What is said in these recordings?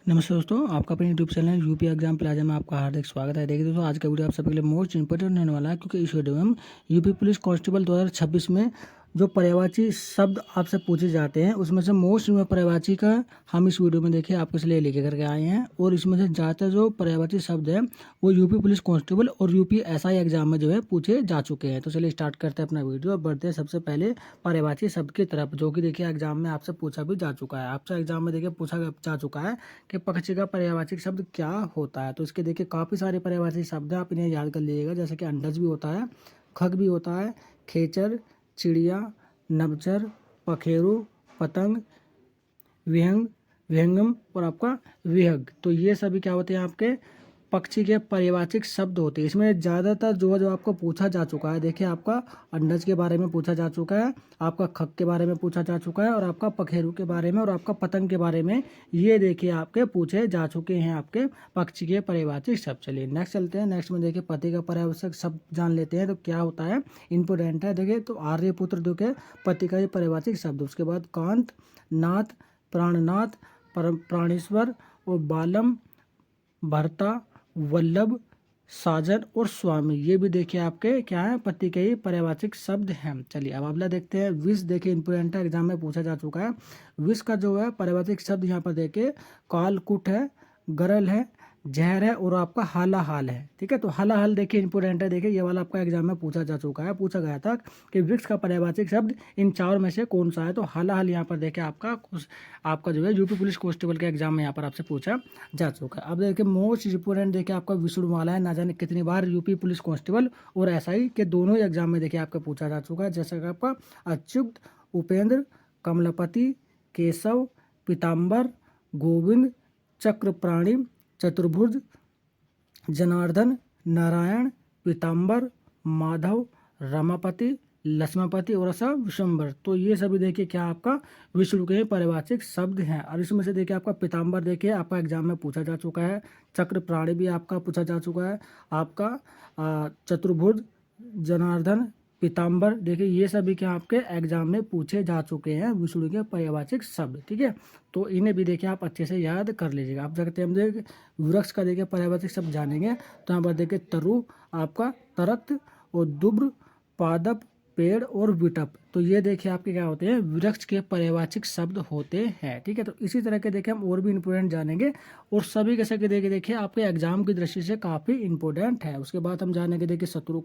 नमस्ते दोस्तों, आपका अपने YouTube channel UP exam plaza में आपका हार्दिक स्वागत है। देखिए दोस्तों, आज का वीडियो आप सबके लिए मोस्ट इंपॉर्टेंट रहने वाला है, क्योंकि इस वीडियो में हम यूपी पुलिस कांस्टेबल 2026 में जो पर्यायवाची शब्द आपसे पूछे जाते हैं उसमें से मोस्ट पर्यायवाची का हम इस वीडियो में देखिए आपके लिए लेके करके आए हैं। और इसमें से ज़्यादातर जो पर्यायवाची शब्द है वो यूपी पुलिस कांस्टेबल और यूपी एसआई एग्जाम में जो है पूछे जा चुके हैं। तो चलिए स्टार्ट करते हैं अपना वीडियो और बढ़ते हैं सबसे पहले पर्यायवाची शब्द की तरफ, जो कि देखिए एग्जाम में आपसे पूछा भी जा चुका है। आपसे एग्जाम में देखिए पूछा जा चुका है कि पक्षी का पर्यायवाची शब्द क्या होता है। तो इसके देखिए काफ़ी सारे पर्यायवाची शब्द हैं, आप इन्हें याद कर लीजिएगा। जैसे कि अंडज भी होता है, खग भी होता है, खेचर, चिड़िया, नभचर, पखेरु, पतंग, विहंग, विहंगम और आपका विहग। तो ये सभी क्या होते हैं आपके पक्षी के पर्यायवाचिक शब्द होते हैं। इसमें ज़्यादातर जो आपको पूछा जा चुका है, देखिए आपका अंडज के बारे में पूछा जा चुका है, आपका खग के बारे में पूछा जा चुका है, और आपका पखेरु के बारे में और आपका पतंग के बारे में ये देखिए आपके पूछे जा चुके हैं आपके पक्षी के पर्यायवाचिक शब्द। चलिए नेक्स्ट चलते हैं। नेक्स्ट में देखिए पति का पर्यायवाचक शब्द जान लेते हैं। तो क्या होता है, इंपोर्टेंट है। देखिए तो आर्यपुत्र जो के पति का ये पर्यायवाचिक शब्द। उसके बाद कांत, नाथ, प्राणनाथ, प्राणेश्वर और बालम, भर्ता, वल्लभ, साजन और स्वामी, ये भी देखिए आपके क्या है पति के ही पर्यायवाचिक शब्द हैं। चलिए अब अगला देखते हैं विष। देखिए इंपोर्टेंट है, एग्जाम में पूछा जा चुका है। विष का जो है पर्यायवाचिक शब्द यहाँ पर देखिए कालकुट है, गरल है, जहर है और आपका हालाहाल है। ठीक है, तो हालाहाल देखिए इंपोर्टेंट है। देखिए ये वाला आपका एग्जाम में पूछा जा चुका है, पूछा गया था कि वृक्ष का पर्यायवाचिक शब्द इन चार में से कौन सा है। तो हालाहाल यहाँ पर देखिए आपका जो है यूपी पुलिस कांस्टेबल के एग्जाम में यहाँ पर आपसे पूछा जा चुका है। अब देखिए मोस्ट इंपोर्टेंट देखिए आपका विष्णुमाला है। ना जाने कितनी बार यूपी पुलिस कांस्टेबल और एसआई के दोनों एग्जाम में देखिए आपका पूछा जा चुका है। जैसा कि आपका अच्युत, उपेंद्र, कमलापति, केशव, पीताम्बर, गोविंद, चक्रप्राणी, चतुर्भुज, जनार्दन, नारायण, पीताम्बर, माधव, रमापति, लक्ष्मणपति और ऐसा विशंबर। तो ये सभी देखिए क्या आपका विष्णु के पर्यायवाचिक शब्द हैं। और इसमें से देखिए आपका पीताम्बर देखिए आपका एग्जाम में पूछा जा चुका है। चक्र प्राणी भी आपका पूछा जा चुका है। आपका चतुर्भुज, जनार्दन, पीताम्बर, देखिए ये सभी क्या आपके एग्जाम में पूछे जा चुके हैं विष्णु के पर्यायवाचिक शब्द। ठीक है, तो इन्हें भी देखिए आप अच्छे से याद कर लीजिएगा। आप देखते हैं हम देखिए वृक्ष का देखिए पर्यायवाचिक शब्द जानेंगे। तो यहाँ पर देखिए तरु, आपका तरक्त और दुब्र, पादप, पेड़ और विटप। तो ये देखिए आपके क्या होते हैं वृक्ष के पर्यायवाचिक शब्द होते हैं। ठीक है, तो इसी तरह के देखिए हम और भी इंपोर्टेंट जानेंगे और सभी के सभी देखिए आपके एग्जाम की दृष्टि से काफ़ी इंपोर्टेंट है। उसके बाद हम जानेंगे देखिए शत्रु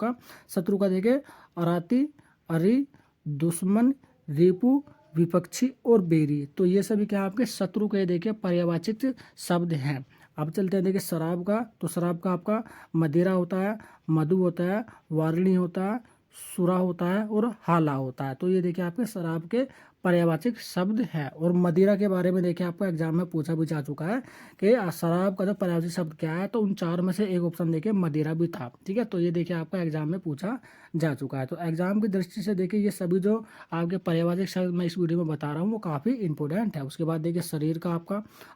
का देखिए अराती, अरि, दुश्मन, रिपु, विपक्षी और बेरी। तो ये सभी क्या आपके शत्रु के देखिए पर्यायवाचिक शब्द हैं। अब चलते हैं देखिए शराब का। तो शराब का आपका मदिरा होता है, मधु होता है, वारिणी होता है, सुरा होता है और हाला होता है। तो ये देखिए आपके शराब के पर्यायवाचिक शब्द है। और मदिरा के बारे में देखिए आपको एग्जाम में पूछा भी जा चुका है कि शराब का जो पर्यायवाचिक शब्द क्या है। तो उन चार में से एक ऑप्शन देखिए मदिरा भी था। ठीक है, तो ये देखिए आपका एग्जाम में पूछा जा चुका है। तो एग्जाम की दृष्टि से देखिए ये सभी जो आपके पर्यायवाचिक शब्द मैं इस वीडियो में बता रहा हूँ वो काफ़ी इंपॉर्टेंट है। उसके बाद देखिए शरीर का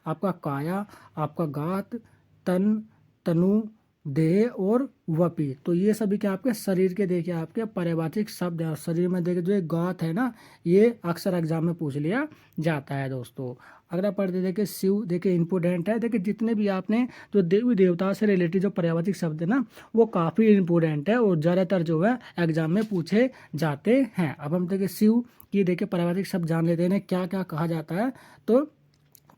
आपका काया, आपका गात, तन, तनु, देह और वपी। तो ये सभी क्या आपके शरीर के देखिए आपके पर्यायवाचिक शब्द है। और शरीर में देखिए जो एक गात है ना, ये अक्सर एग्जाम में पूछ लिया जाता है दोस्तों। अगला पढ़ते देखिए शिव। देखिए इंपोर्टेंट है। देखिए जितने भी आपने जो देवी देवता से रिलेटेड जो पर्यायवाचिक शब्द है ना वो काफ़ी इंपोर्टेंट है और ज़्यादातर जो है एग्जाम में पूछे जाते हैं। अब हम देखिए शिव की देखिए पर्यायवाचिक शब्द जान लेते हैं क्या क्या कहा जाता है। तो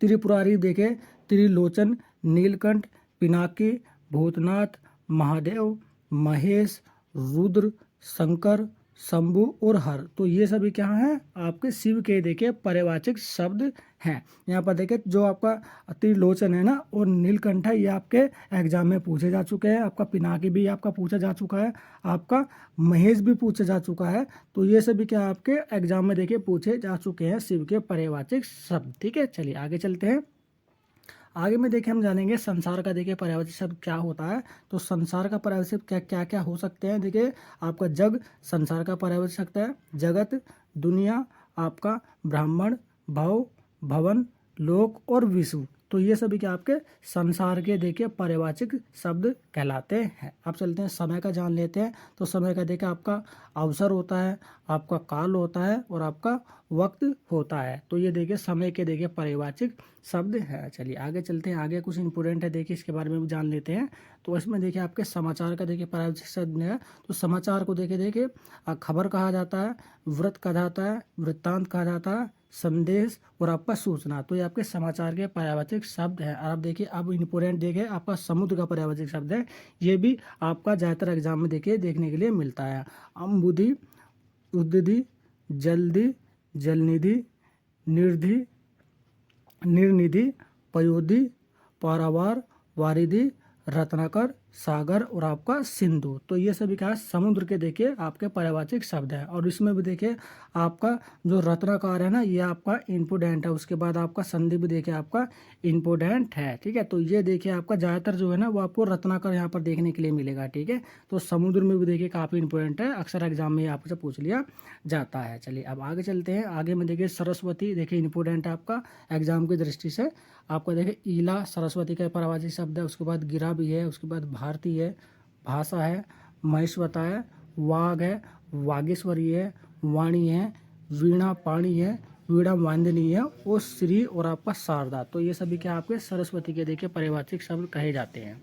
त्रिपुरारी देखे त्रिलोचन, नीलकंठ, पिनाकी, भूतनाथ, महादेव, महेश, रुद्र, शंकर, शंभु और हर। तो ये सभी क्या हैं आपके शिव के देखिए पर्यायवाचिक शब्द हैं। यहाँ पर देखिए जो आपका त्रिलोचन है ना और नीलकंठ है ये आपके एग्जाम में पूछे जा चुके हैं। आपका पिनाकी भी आपका पूछा जा चुका है, आपका महेश भी पूछा जा चुका है। तो ये सभी क्या आपके एग्जाम में देखिए पूछे जा चुके हैं शिव के पर्यायवाचिक शब्द। ठीक है, चलिए आगे चलते हैं। आगे में देखिए हम जानेंगे संसार का देखिए पर्यायवाची शब्द क्या होता है। तो संसार का पर्यायवाची शब्द क्या क्या हो सकते हैं। देखिए आपका जग संसार का पर्यायवाची शब्द है। जगत, दुनिया, आपका ब्राह्मण, भव, भवन, लोक और विश्व। तो ये सभी क्या आपके संसार के देखिए पर्यायवाचिक शब्द कहलाते हैं। अब चलते हैं समय का जान लेते हैं। तो समय का देखिए आपका अवसर होता है, आपका काल होता है और आपका वक्त होता है। तो ये देखिए समय के देखिए पर्यवाची शब्द है। चलिए आगे चलते हैं, आगे कुछ इंपॉर्टेंट है देखिए इसके बारे में भी जान लेते हैं। तो इसमें देखिए आपके समाचार का देखिए पर्यवाची शब्द है। तो समाचार को देखिए खबर कहा जाता है, व्रत कहा जाता है, वृत्तांत कहा जाता है, संदेश और आपका सूचना। तो ये आपके समाचार के पर्यायवाची शब्द है। और आप देखिए अब इंपोर्टेंट देखिए आपका समुद्र का पर्यायवाची शब्द है। ये भी आपका ज़्यादातर एग्जाम में देखिए देखने के लिए मिलता है। अम्बुधि, उद्दधि, जलधि, जलनिधि, निर्धि, निर्निधि, पयोधि, पारावार, वारिधि, रत्नाकर, सागर और आपका सिंधु। तो ये सभी क्या है समुद्र के देखिए आपके पर्यायवाची शब्द है। और इसमें भी देखिए आपका जो रत्नाकर है ना ये आपका इम्पोर्टेंट है। उसके बाद आपका संधि भी देखिए आपका इम्पोर्टेंट है। ठीक है, तो ये देखिए आपका ज़्यादातर जो है ना वो आपको रत्नाकर यहाँ पर देखने के लिए मिलेगा। ठीक है, तो समुद्र में भी देखिए काफ़ी इंपॉर्टेंट है, अक्सर एग्जाम में आपसे पूछ लिया जाता है। चलिए अब आगे चलते हैं, आगे में देखिए सरस्वती देखिए इंपॉर्टेंट है आपका एग्जाम की दृष्टि से। आपका देखिए ईला सरस्वती का पर्यायवाची शब्द है। उसके बाद गिरा भी है, उसके बाद भारती है, भाषा है, महेश्वता है, वाघ है, वागेश्वरी है, वाणी है, वीणा पाणी है, वीणा वांदनी है और श्री और आपका शारदा। तो ये सभी क्या आपके सरस्वती के देखिए पर्यायवाची शब्द कहे जाते हैं।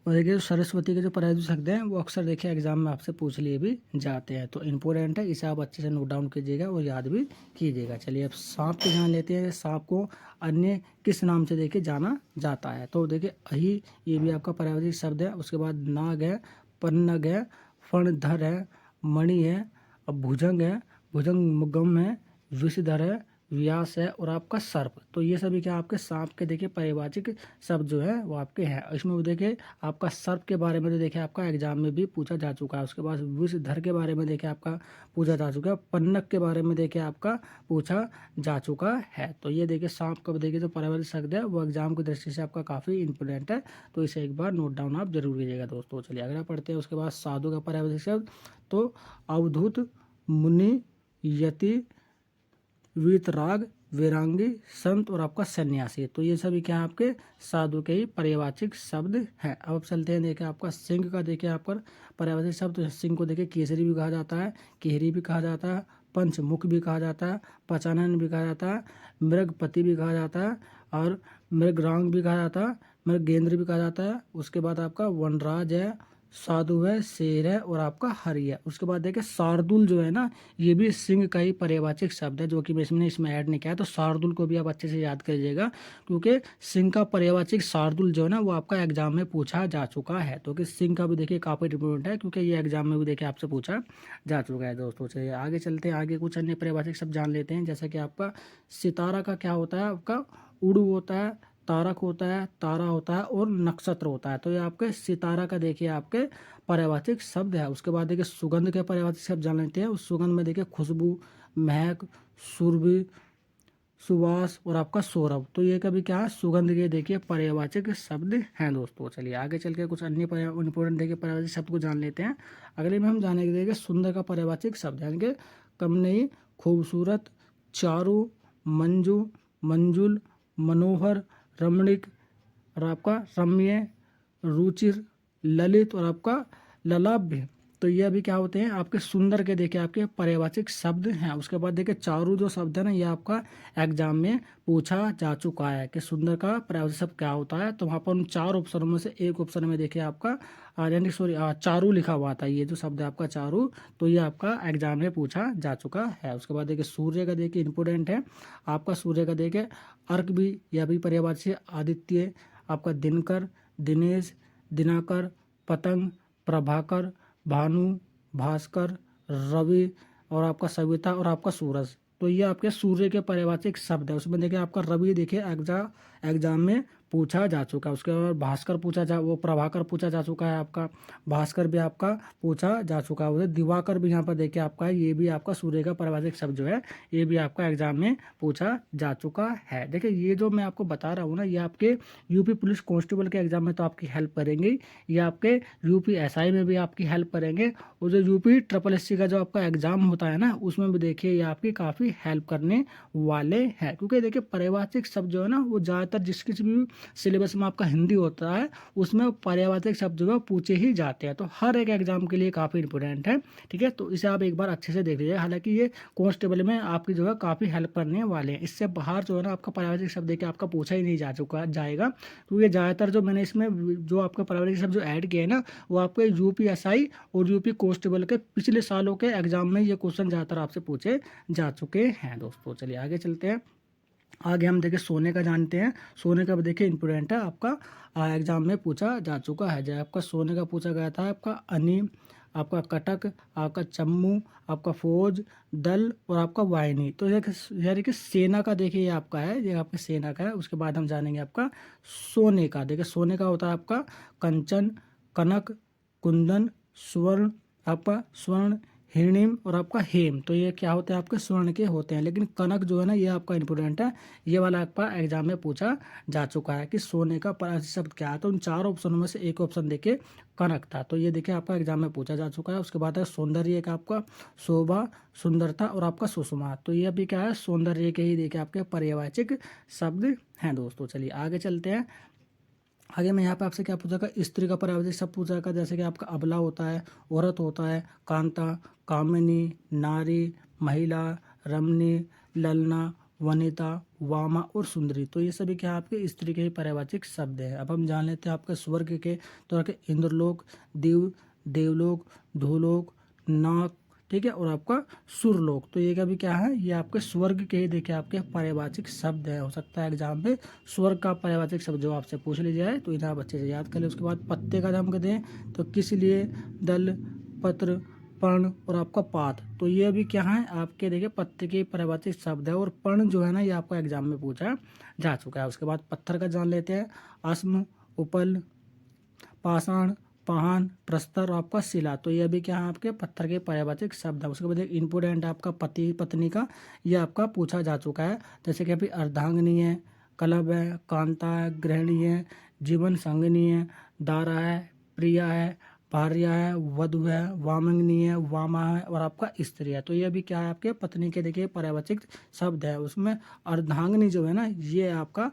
और देखिए सरस्वती के जो पर्यायवाची शब्द हैं वो अक्सर देखिए एग्जाम में आपसे पूछ लिए भी जाते हैं। तो इम्पोर्टेंट है, इसे आप अच्छे से नोट डाउन कीजिएगा और याद भी कीजिएगा। चलिए अब सांप के जान लेते हैं। सांप को अन्य किस नाम से देखिए जाना जाता है। तो देखिए अही ये भी आपका पर्यायवाची शब्द है। उसके बाद नाग है, पन्नग है, फणधर है, मणि है, अब भुजंग है, भुजंग मुगम है, विषधर है, व्यास है और आपका सर्प। तो ये सभी क्या आपके सांप के देखिए पर्यायवाची शब्द जो है वो आपके हैं। इसमें भी देखिए आपका सर्प के बारे में तो देखिए आपका एग्जाम में भी पूछा जा चुका है। उसके बाद विषधर के बारे में देखिए आपका पूछा जा चुका है, पन्नग के बारे में देखिए आपका पूछा जा चुका है। तो ये देखिए सांप का देखिए जो पर्यायवाची शब्द है वो एग्जाम की दृष्टि से आपका काफ़ी इंपॉर्टेंट है। तो इसे एक बार नोट डाउन आप जरूर कीजिएगा दोस्तों। चलिए अगला पढ़ते हैं। उसके बाद साधु का पर्यायवाची शब्द तो अवधूत, मुनि, यति, वीतराग, वीरांगी, संत और आपका सन्यासी। तो ये सभी क्या आपके साधु के ही पर्यायवाची शब्द हैं। अब चलते हैं देखिए आपका सिंह का देखिए आपका पर्यायवाची शब्द। तो सिंह को देखिए केसरी भी कहा जाता है, केहरी भी कहा जाता है, पंचमुख भी कहा जाता है, पचानन भी कहा जाता है, मृगपति भी कहा जाता है और मृगरांग भी कहा जाता है, मृगेंद्र भी कहा जाता है। उसके बाद आपका वनराज है, साधु है, शेर है और आपका हरि है। उसके बाद देखिए शार्दुल जो है ना ये भी सिंह का ही पर्यायवाची शब्द है, जो कि मैं इसमें ऐड नहीं किया। तो शार्दुल को भी आप अच्छे से याद करिएगा क्योंकि सिंह का पर्यायवाची शार्दुल जो है ना वो आपका एग्जाम में पूछा जा चुका है। तो कि सिंह का भी देखिए काफ़ी इंपॉर्टेंट है क्योंकि ये एग्जाम में भी देखिए आपसे पूछा जा चुका है दोस्तों। चलिए आगे चलते हैं, आगे कुछ अन्य पर्यायवाची शब्द जान लेते हैं। जैसा कि आपका सितारा का क्या होता है, आपका उड़ू होता है, तारक होता है, तारा होता है और नक्षत्र होता है। तो ये आपके सितारा का देखिए आपके पर्यायवाची शब्द है। उसके बाद देखिए सुगंध के पर्यायवाची शब्द जान लेते हैं। उस सुगंध में देखिए खुशबू, महक, सुरभि, सुवास और आपका सौरभ। तो ये कभी क्या है सुगंध के देखिए पर्यायवाची शब्द हैं दोस्तों। चलिए आगे चल के कुछ अन्य इंपॉर्टेंट देखिए पर्यायवाची शब्द को जान लेते हैं। अगले में हम जानेंगे देखिए सुंदर का पर्यायवाची शब्द यानी कि कमनई, खूबसूरत, चारु, मंजू, मंजुल, मनोहर, रमणीक और आपका रम्य, रुचिर, ललित और आपका ललाभ्य। तो ये अभी क्या होते हैं आपके सुंदर के देखिए आपके पर्यायवाची शब्द हैं। उसके बाद देखिए चारू जो शब्द है ना ये आपका एग्जाम में पूछा जा चुका है कि सुंदर का पर्यायवाची शब्द क्या होता है। तो वहाँ पर उन 4 ऑप्शनों में से एक ऑप्शन में देखिए आपका यानी सॉरी चारू लिखा हुआ था। ये जो शब्द है आपका चारू, तो ये आपका एग्जाम में पूछा जा चुका है। उसके बाद देखिए सूर्य का देखिए इंपॉर्टेंट है आपका सूर्य का देखिए अर्क भी, यह भी पर्यायवाची आदित्य, आपका दिनकर, दिनेश, दिनाकर, पतंग, प्रभाकर, भानु, भास्कर, रवि और आपका सविता और आपका सूरज। तो ये आपके सूर्य के पर्यायवाची शब्द है। उसमें देखिए आपका रवि देखिए एग्जाम में पूछा जा चुका है। उसके बाद भास्कर वो प्रभाकर पूछा जा चुका है आपका, भास्कर भी आपका पूछा जा चुका है। उधर दिवाकर भी यहाँ पर देखिए आपका ये भी आपका सूर्य का पर्यायवाची शब्द जो है ये भी आपका एग्जाम में पूछा जा चुका है। देखिए ये जो मैं आपको बता रहा हूँ ना ये आपके यूपी पुलिस कांस्टेबल के एग्जाम में तो आपकी हेल्प करेंगे, ये आपके यूपी एसआई में भी आपकी हेल्प करेंगे और जो यूपी ट्रिपल एससी का जो आपका एग्जाम होता है ना उसमें भी देखिए ये आपकी काफ़ी हेल्प करने वाले हैं। क्योंकि देखिए पर्यायवाची शब्द जो है ना वो ज़्यादातर जिस किसी भी सिलेबस में आपका हिंदी होता है उसमें पर्यायवाची शब्द जो है पूछे ही जाते हैं। तो हर एक एग्जाम के लिए काफ़ी इंपॉर्टेंट है, ठीक है। तो इसे आप एक बार अच्छे से देख लीजिए। हालांकि ये कांस्टेबल में आपकी जो है काफ़ी हेल्प करने वाले हैं। इससे बाहर जो है ना आपका पर्यायवाची शब्द देखिए आपका पूछा ही नहीं जाएगा। तो ये ज़्यादातर जो मैंने इसमें जो आपका पर्यायवाची शब्द जो ऐड किया है ना वो आपके यूपीएसआई और यूपी कांस्टेबल के पिछले सालों के एग्जाम में ये क्वेश्चन ज़्यादातर आपसे पूछे जा चुके हैं दोस्तों। चलिए आगे चलते हैं। आगे हम देखिए सोने का जानते हैं। सोने का भी देखिए इंपॉर्टेंट है, आपका एग्जाम में पूछा जा चुका है। जब आपका सोने का पूछा गया था आपका अनी, आपका कटक, आपका चम्मू, आपका फौज, दल और आपका वाहिनी। तो यानी कि सेना का देखिए ये आपका है, ये आपका सेना का है। उसके बाद हम जानेंगे आपका सोने का। देखिए सोने का होता है आपका कंचन, कनक, कुंदन, स्वर्ण, आपका स्वर्ण, हिरण्यम और आपका हेम। तो ये क्या होते हैं आपके स्वर्ण के होते हैं। लेकिन कनक जो है ना ये आपका इंपॉर्टेंट है, ये वाला आपका एग्जाम में पूछा जा चुका है कि सोने का परासी शब्द क्या है। तो उन चार ऑप्शनों में से एक ऑप्शन देखिए कनक था। तो ये देखिए आपका एग्जाम में पूछा जा चुका है। उसके बाद है सौंदर्य का आपका शोभा, सुंदरता और आपका सुषमा। तो ये अभी क्या है सौंदर्य के ही देखिए आपके पर्यायवाची शब्द हैं दोस्तों। चलिए आगे चलते हैं। आगे मैं यहाँ पे आपसे क्या पूछा, स्त्री का पर्यायवाची शब्द पूछा, जैसे कि आपका अबला होता है, औरत होता है, कांता, कामिनी, नारी, महिला, रमणी, ललना, वनिता, वामा और सुंदरी। तो ये सभी क्या आपके स्त्री के ही पर्यायवाची शब्द हैं। अब हम जान लेते हैं आपके स्वर्ग के, तो इंद्रलोक, देवलोक, धूलोक, नाक, ठीक है, और आपका सुरलोक। तो ये का भी क्या है, ये आपके स्वर्ग के ही देखिए आपके पर्यायवाची शब्द है। हो सकता है एग्जाम में स्वर्ग का पर्यायवाची शब्द जो आपसे पूछ लिया जाए तो इन्हें आप अच्छे से याद कर लें। उसके बाद पत्ते का हम कहते हैं तो किस लिए, दल, पत्र, पर्ण और आपका पात। तो ये भी क्या है आपके देखिए पत्ते के पर्यायवाची शब्द है। और पर्ण जो है ना ये आपका एग्जाम में पूछा जा चुका है। उसके बाद पत्थर का जान लेते हैं। अश्म, उपल, पाषाण, पाहन, प्रस्तर और आपका शिला। तो ये भी क्या है आपके पत्थर के पर्यायवाची शब्द है। उसके बाद एक इंपोर्टेंट आपका पति पत्नी का, ये आपका पूछा जा चुका है। जैसे कि अभी अर्धांगिनी है, कलब है, कांता है, गृहिणी है, जीवन संगिनी है, दारा है, प्रिया है, भार्या है, वधु है, वामंगनी है, वामा है और आपका स्त्री है। तो ये भी क्या है आपके पत्नी के देखिए पर्यायवाची शब्द है। उसमें अर्धांगिनी जो है ना ये आपका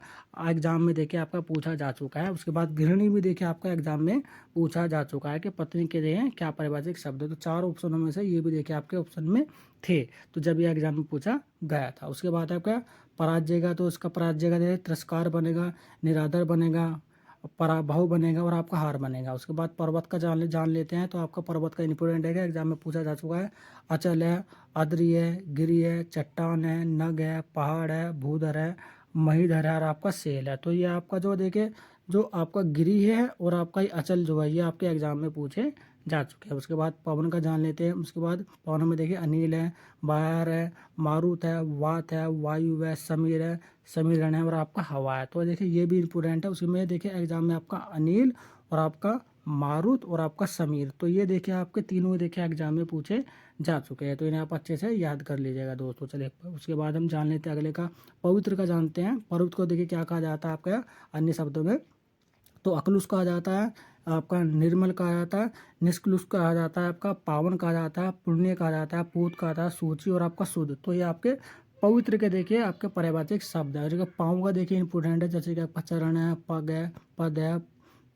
एग्जाम में देखिए आपका पूछा जा चुका है। उसके बाद गृहिणी भी देखिए आपका एग्जाम में पूछा जा चुका है कि पत्नी के लिए क्या पर्यायवाची शब्द है। तो चार ऑप्शनों में से ये भी देखिए आपके ऑप्शन में थे, तो जब ये एग्जाम में पूछा गया था। उसके बाद आपका पराजय का, तो इसका पराजय का तिरस्कार बनेगा, निरादर बनेगा, पराभव बनेगा और आपका हार बनेगा। उसके बाद पर्वत का जान लेते हैं। तो आपका पर्वत का इंपोर्टेंट है, एग्जाम में पूछा जा चुका है। अचल है, अद्री है, गिरी है, चट्टान है, नग है, पहाड़ है, भूधर है, महीधर है और आपका सेल है। तो ये आपका जो देखे जो आपका गिरी है और आपका ये अचल जो है ये आपके एग्जाम में पूछे जा चुके हैं। उसके बाद पवन का जान लेते हैं। उसके बाद पवन में देखिए अनिल है, बायर है, मारुत है, वात है, वायु है, समीर है, समीरण है और आपका हवा है। तो देखिए ये भी इंपोर्टेंट है। उसमें देखिए एग्जाम में आपका अनिल और आपका मारुत और आपका समीर। तो ये देखिए आपके तीनों देखिए एग्जाम में पूछे जा चुके हैं। तो इन्हें आप अच्छे से याद कर लीजिएगा दोस्तों। चलिए उसके बाद हम जान लेते हैं अगले का, पवित्र का जानते हैं। पवित्र को देखिए क्या कहा जाता है आपका अन्य शब्दों में, तो अकलुष कहा जाता है, आपका निर्मल कहा जाता है, निष्कलुष कहा जाता है, आपका पावन कहा जाता है, पुण्य कहा जाता है, पूत कहा जाता है, सूची और आपका शुद्ध। तो ये आपके पवित्र के देखिए आपके पर्यायवाची शब्द है। जैसे पाँव का देखिए इंपोर्टेंट है, जैसे कि आपका चरण है, पग है, पद है,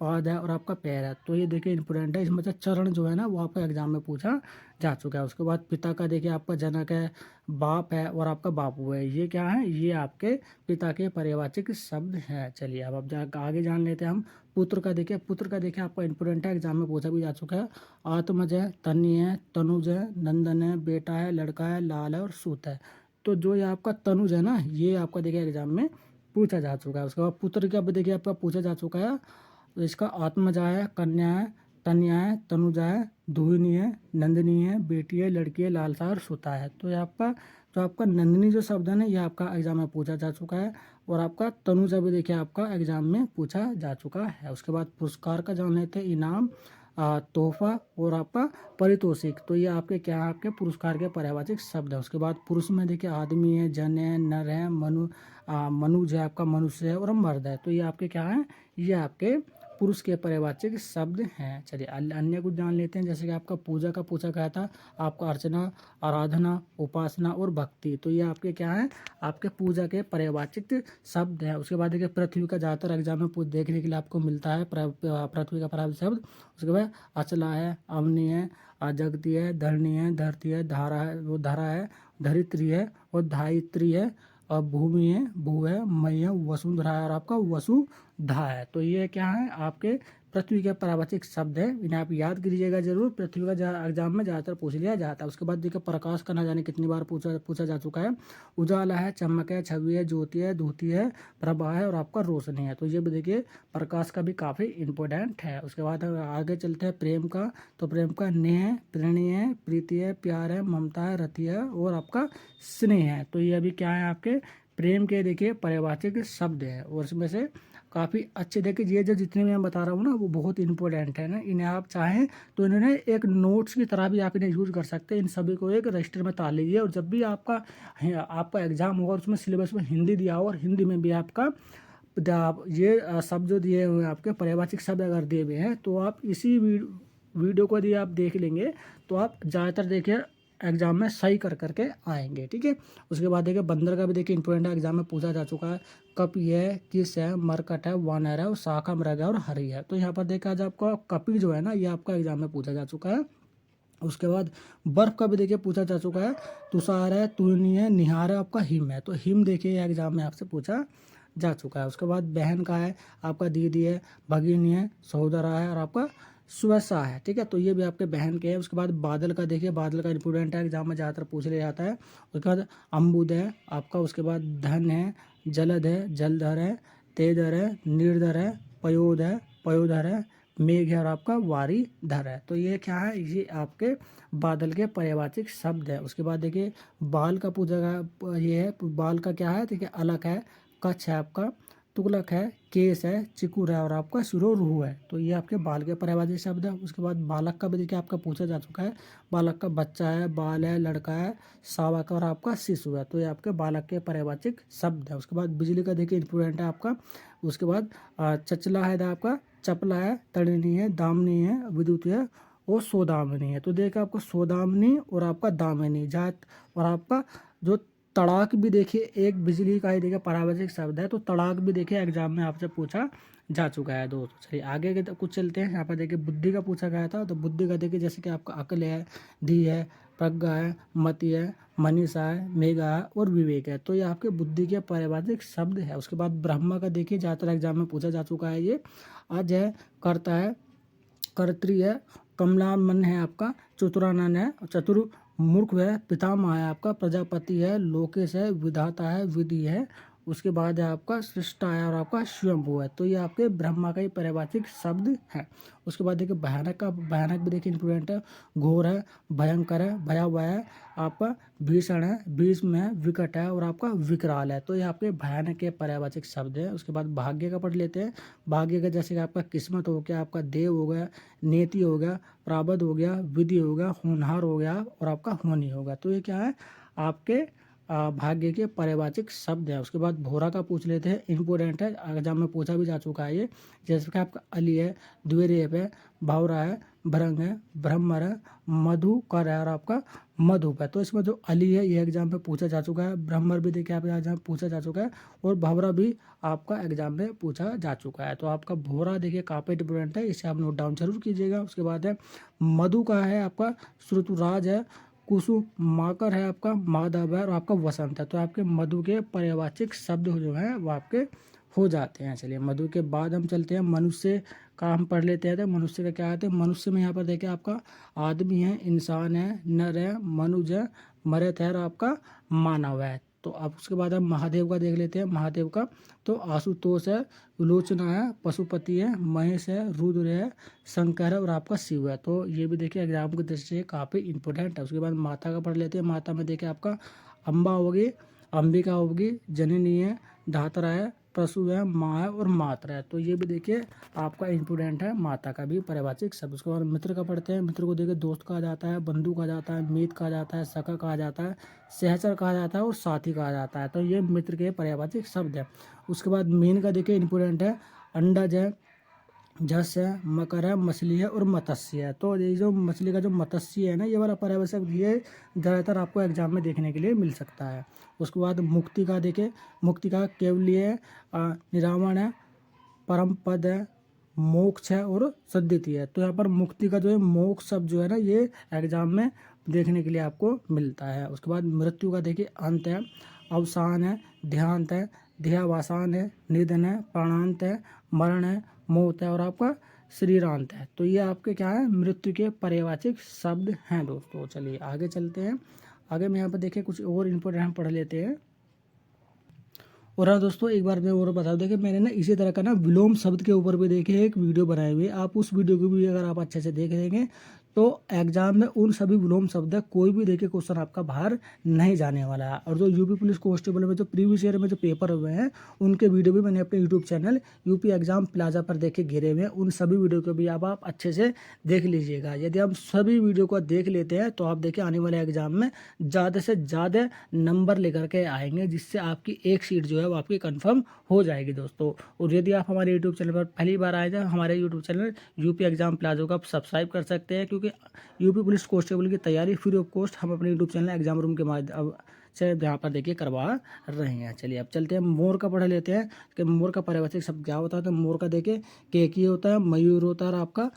पाद है और आपका पैर है। तो ये देखिए इंपोर्टेंट है। इसमें से चरण जो है ना वो आपका एग्जाम में पूछा जा चुका है। उसके बाद पिता का देखिए आपका जनक है, बाप है और आपका बापू है। ये क्या है, ये आपके पिता के पर्यायवाची शब्द है। चलिए अब आगे जान लेते हैं हम। पुत्र का देखिए, पुत्र का देखिए आपका इंपोर्टेंट है, एग्जाम में पूछा भी जा चुका है। आत्मज है, तन्य है, तनुज है, नंदन है, बेटा है, लड़का है, लाल है और सूत है। तो जो ये आपका तनुज है ना ये आपका देखिए एग्जाम में पूछा जा चुका है। उसके बाद पुत्र का भी देखिए आपका पूछा जा चुका है। तो इसका आत्मजा है, कन्या है, तन्या है, तनुजा है, दुहिनी है, नंदिनी है, बेटी है, लड़की है, लालसा और सुता है। तो ये आपका जो आपका नंदिनी जो शब्द है ना ये आपका एग्जाम में पूछा जा चुका है। और आपका तनुजा भी देखिए आपका एग्जाम में पूछा जा चुका है। उसके बाद पुरस्कार का जान लेते हैं, इनाम, तोहफा और आपका पारितोषिक। तो ये आपके क्या है, आपके पुरस्कार के पर्यायवाची शब्द है। उसके बाद पुरुष में देखिए आदमी है, जन है, नर है, मनुज है, आपका मनुष्य है और मर्द है। तो ये आपके क्या है, ये आपके पुरुष के पर्यायवाची शब्द हैं। चलिए अन्य कुछ जान लेते हैं, जैसे कि आपका पूजा का पूछा गया था, आपका अर्चना, आराधना, उपासना और भक्ति। तो ये आपके क्या है, आपके पूजा के पर्यायवाची शब्द हैं। उसके बाद देखिए पृथ्वी का ज़्यादातर एग्जाम में देखने के लिए आपको मिलता है पृथ्वी का पर्यायवाची शब्द। उसके बाद अचला है, अवनी है, जगती है, धरणी है, धरती है, धारा है, वो धारा है, धरित्री है और धायित्री है, और भूमि है, भू है, मई है, वसुंधरा है और आपका वसुधा है। तो ये क्या है, आपके पृथ्वी के पर्यायवाची शब्द है, इन्हें आप याद कीजिएगा जरूर। पृथ्वी का एग्जाम में ज़्यादातर पूछ लिया जाता है। उसके बाद देखिए प्रकाश का ना जाने कितनी बार पूछा जा चुका है। उजाला है, चमक है, छवि है, ज्योति है, धूति है, प्रभा है और आपका रोशनी है। तो ये भी देखिए प्रकाश का भी काफ़ी इंपॉर्टेंट है। उसके बाद आगे चलते हैं प्रेम का। तो प्रेम का नेह है, प्रणय है, प्रीति है, प्यार है, ममता है, रति है और आपका स्नेह है। तो ये अभी क्या है, आपके प्रेम के देखिए पर्यायवाची शब्द है। और इसमें से काफ़ी अच्छे देखिए, ये जो जितने मैं बता रहा हूँ ना वो बहुत इंपॉर्टेंट है ना, इन्हें आप चाहें तो इन्हें एक नोट्स की तरह भी आप इन्हें यूज़ कर सकते हैं। इन सभी को एक रजिस्टर में ताल लीजिए, और जब भी आपका एग्जाम होगा उसमें सिलेबस में हिंदी दिया होगा और हिंदी में भी आपका ये शब्द जो दिए हुए हैं आपके पर्यायवाची शब्द अगर दिए हुए हैं, तो आप इसी वीडियो को यदि आप देख लेंगे तो आप ज़्यादातर देखिए एग्जाम में सही कर करके आएंगे। ठीक है। उसके बाद देखिए बंदर का भी देखिए इंपॉर्टेंट है, एग्जाम में पूछा जा चुका है। कपी है, किस है, मरकट है, वानर है और शाखा मृग है और हरी है। तो यहाँ पर देखा आज आपका कपी जो है ना, ये आपका एग्जाम में पूछा जा चुका है। उसके बाद बर्फ का भी देखिए पूछा जा चुका है। तुषार है, तूनी है, निहार है, आपका हिम है। तो हिम देखिए एग्जाम में आपसे पूछा जा चुका है। उसके बाद बहन का है, आपका दीदी है, भगिनी है, सहोदरा है और आपका सुवसा है। ठीक है। तो ये भी आपके बहन के हैं। उसके बाद बादल का देखिए, बादल का इंपॉर्टेंट है, एग्जाम में ज़्यादातर पूछ लिया जाता है। उसके बाद अम्बुद है आपका। उसके बाद धन है, जलद है, जलधर है, तेजर है, निर्धर है, पयोध है, पयोधर है, मेघ है और आपका वारीधर है। तो ये क्या है, ये आपके बादल के पर्यायवाची शब्द है। उसके बाद देखिए बाल का पूछा गया, ये है बाल का क्या है, देखिए अलग है, कच्छ है आपका, तुगलक है, केस है, चिकुर है और आपका सिरोरूह है। तो ये आपके बाल के पर्यायवाची शब्द है। उसके बाद बालक का भी देखिए आपका पूछा जा चुका है। बालक का बच्चा है, बाल है, लड़का है, शावक और आपका शिशु है। तो ये आपके बालक के पर्यायवाची शब्द है। उसके बाद बिजली का देखिए इंपॉर्टेंट है आपका। उसके बाद चचला है आपका, चपला है, तड़नी है, दामनी है, विद्युत है और सोदामनी है। तो देखिए आपको सोदामनी और आपका दामिनी जात और आपका जो तड़ाक भी देखिए एक बिजली का ही देखिए पर्यायवाची शब्द है। तो तड़ाक भी देखिए एग्जाम में आपसे पूछा जा चुका है दोस्तों। चलिए आगे के कुछ चलते हैं। यहाँ पर देखिए बुद्धि का पूछा गया था। तो बुद्धि का देखिए जैसे कि आपका अक्ल है, धी है, प्रज्ञा है, मति है, मनीषा है, मेघा है और विवेक है। तो ये आपके बुद्धि के पर्यायवाची शब्द है। उसके बाद ब्रह्मा का देखिए ज़्यादातर एग्जाम में पूछा जा चुका है। ये अज है, कर्ता है, कर्त्री है, कमलामन है आपका, चतुरानन है, चतुर्मुख है, पितामह है आपका, प्रजापति है, लोकेश है, विधाता है, विधि है। उसके बाद है आपका सृष्टा है और आपका स्वयंभू है। तो ये आपके ब्रह्मा का ही पर्यायवाची शब्द है। उसके बाद देखिए भयानक का, भयानक भी देखिए इंपॉर्टेंट है। घोर है, भयंकर है, भयावह है, आपका भीषण है, भीष्म है, विकट है और आपका विकराल है। तो ये आपके भयानक के पर्यायवाची शब्द है। उसके बाद भाग्य का पढ़ लेते हैं। भाग्य का जैसे कि आपका किस्मत हो गया, आपका देव हो गया, नीति हो गया, प्रारब्ध हो गया, विधि हो गया, होनहार हो गया और आपका होनी होगा। तो ये क्या है, आपके भाग्य के पर्यायवाची शब्द है। उसके बाद भोरा का पूछ लेते हैं, इंपॉर्टेंट है, एग्जाम में पूछा भी जा चुका है ये। जैसे कि आपका अली है, द्विरेप है, भावरा है, भ्रंग है, ब्रह्मर है, मधुकर है और आपका मधुप है। तो इसमें जो अली है ये एग्जाम में पूछा जा चुका है। ब्रह्मर भी देखिए आपके एग्जाम में पूछा जा चुका है और भावरा भी आपका एग्जाम में पूछा जा चुका है। तो आपका भोरा देखिए काफ़ी इंपॉर्टेंट है, इसे आप नोट डाउन जरूर कीजिएगा। उसके बाद है मधु का है आपका श्रुतुराज है, कुसुम माकर है आपका, माधव है और आपका वसंत है। तो आपके मधु के पर्यायवाची शब्द जो हैं वो आपके हो जाते हैं। चलिए मधु के बाद हम चलते हैं मनुष्य का, हम पढ़ लेते हैं। तो मनुष्य का क्या है, मनुष्य में यहाँ पर देखिए आपका आदमी है, इंसान है, नर है, मनुज है, मर्द है और आपका मानव है। तो अब उसके बाद हम महादेव का देख लेते हैं। महादेव का तो आशुतोष है, विलोचना है, पशुपति है, महेश है, रुद्र है, शंकर है और आपका शिव है। तो ये भी देखिए एग्जाम की दृष्टि से काफ़ी इंपॉर्टेंट है। उसके बाद माता का पढ़ लेते हैं। माता में देखिए आपका अम्बा होगी, अंबिका होगी, जननी है, धात्रा है, प्रसु है, माँ है और मात्र है। तो ये भी देखिए आपका इंपॉर्टेंट है, माता का भी पर्यायवाची शब्द। उसके बाद मित्र का पढ़ते हैं। मित्र को देखिए दोस्त कहा जाता है, बंधु कहा जाता है, मीत कहा जाता है, सखा कहा जाता है, सहचर कहा जाता है और साथी कहा जाता है। तो ये मित्र के पर्यायवाची शब्द है। उसके बाद मीन का देखिए इंपॉर्टेंट है, अंडज है, जस है, मकर है, मछली है और मत्स्य है। तो ये जो मछली का जो मत्स्य है ना, ये वाला पर्यायवाची शब्द ये ज़्यादातर आपको एग्जाम में देखने के लिए मिल सकता है। उसके बाद मुक्ति का देखें, मुक्ति का केवलीय है, निरामण है, परम पद है, मोक्ष है और सद्गति है। तो यहाँ पर मुक्ति का जो है मोक्ष शब्द जो है ना, ये एग्जाम में देखने के लिए आपको मिलता है। उसके बाद मृत्यु का देखिए अंत है, अवसान है, देहांत है, देहावसान है, निधन है, प्राणांत है, मरण है, मौत है और आपका शरीरांत है। तो ये आपके क्या है, मृत्यु के पर्यायवाची शब्द हैं दोस्तों। चलिए आगे चलते हैं। आगे में यहाँ पर देखिए कुछ और इम्पोर्टेंट हम पढ़ लेते हैं। और हाँ दोस्तों, एक बार मैं और बता दूं कि मैंने ना इसी तरह का ना विलोम शब्द के ऊपर भी देखे एक वीडियो बनाई हुई है। आप उस वीडियो को भी अगर आप अच्छे से देख लेंगे तो एग्जाम में उन सभी विलोम शब्द है कोई भी देखिए क्वेश्चन आपका बाहर नहीं जाने वाला है। और जो यूपी पुलिस कांस्टेबल में जो प्रीवियस ईयर में जो पेपर हुए हैं उनके वीडियो भी मैंने अपने YouTube channel UP exam plaza पर देखे घेरे हुए हैं। उन सभी वीडियो को भी आप अच्छे से देख लीजिएगा। यदि हम सभी वीडियो को देख लेते हैं तो आप देखिए आने वाले एग्जाम में ज़्यादा से ज़्यादा नंबर लेकर के आएंगे, जिससे आपकी एक सीट जो है वो आपकी कन्फर्म हो जाएगी दोस्तों। और यदि आप हमारे यूट्यूब चैनल पर पहली बार आए हैं, हमारे YouTube channel UP exam palazzo का आप सब्सक्राइब कर सकते हैं, क्योंकि यूपी पुलिस कांस्टेबल की तैयारी फ्री ऑफ कॉस्ट हम अपने यूट्यूब चैनल एग्जाम रूम के माध्यम से यहाँ पर देखिए करवा रहे हैं। चलिए अब चलते हैं, मोर का पढ़ लेते हैं कि मोर का पर्यायवाची शब्द क्या होता है। तो मोर का देखिए केकी होता है, मयूर होता है और आपका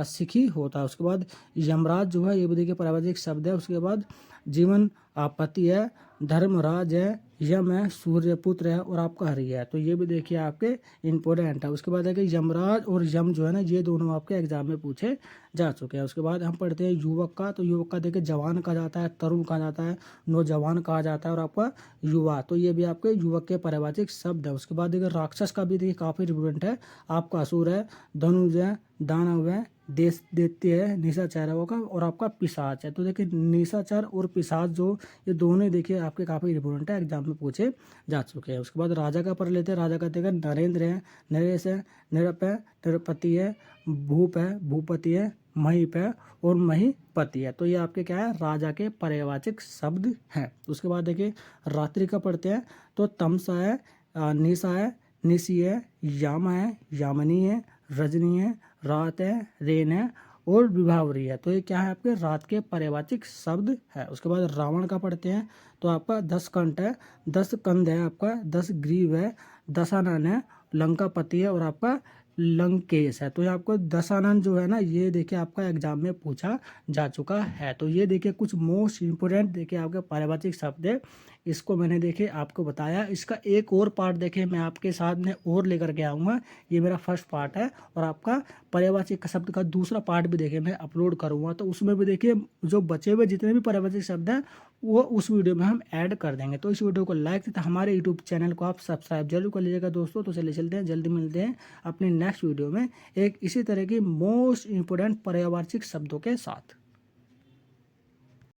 सिखी होता है। उसके बाद यमराज जो है ये भी देखिए पर्यायवाची शब्द है। उसके बाद जीवन आपत्ति है, धर्मराज है, यम है, सूर्यपुत्र है और आपका हरि है। तो ये भी देखिए आपके इंपॉर्टेंट है। उसके बाद है कि यमराज और यम जो है ना, ये दोनों आपके एग्जाम में पूछे जा चुके हैं। उसके बाद हम पढ़ते हैं युवक का। तो युवक का देखिए जवान कहा जाता है, तरुण कहा जाता है, नौजवान कहा जाता है और आपका युवा। तो ये भी आपके युवक के पर्यायवाची शब्द है। उसके बाद देखिए राक्षस का भी देखिए काफी इंपॉर्टेंट है, आपका असुर है, धनुज है, दानव है, देश देते है, निशाचर का और आपका पिशाच है। तो देखिए निशाचर और पिशाच जो ये दोनों देखिए आपके काफी इंपॉर्टेंट है, एग्जाम में पूछे जा चुके हैं। उसके बाद राजा का पढ़ लेते हैं। राजा का देखिए नरेंद्र है, नरेश है, निरप है, निरपति है, भूप है, भूपति है, महीप है और महीपति है। तो ये आपके क्या है, राजा के पर्यायवाचक शब्द हैं। उसके बाद देखिए रात्रि का पढ़ते हैं। तो तमसा है, निशा है, निशी है, यामा है, यामिनी है, रजनी है, रात है, रेन है और विभावरी है। तो ये क्या है, आपके रात के पर्यायवाची शब्द है। उसके बाद रावण का पढ़ते हैं। तो आपका 10 कंठ है, 10 कंध है, आपका 10 ग्रीव है, दशानन है, लंकापति है और आपका लंकेश है। तो ये आपको दशानन जो है ना, ये देखिए आपका एग्जाम में पूछा जा चुका है। तो ये देखिए कुछ मोस्ट इंपोर्टेंट देखिए आपके पर्यायवाची शब्द है, इसको मैंने देखे आपको बताया। इसका एक और पार्ट देखे मैं आपके साथ में और लेकर के आऊँगा। ये मेरा फर्स्ट पार्ट है और आपका पर्यायवाची शब्द का दूसरा पार्ट भी देखिए मैं अपलोड करूँगा। तो उसमें भी देखिए जो बचे हुए जितने भी पर्यायवाची शब्द हैं वो उस वीडियो में हम ऐड कर देंगे। तो इस वीडियो को लाइक तथा हमारे यूट्यूब चैनल को आप सब्सक्राइब जरूर कर लीजिएगा दोस्तों। तो चलिए चलते हैं, जल्दी मिलते हैं अपने नेक्स्ट वीडियो में एक इसी तरह की मोस्ट इंपोर्टेंट पर्यायवाची शब्दों के साथ।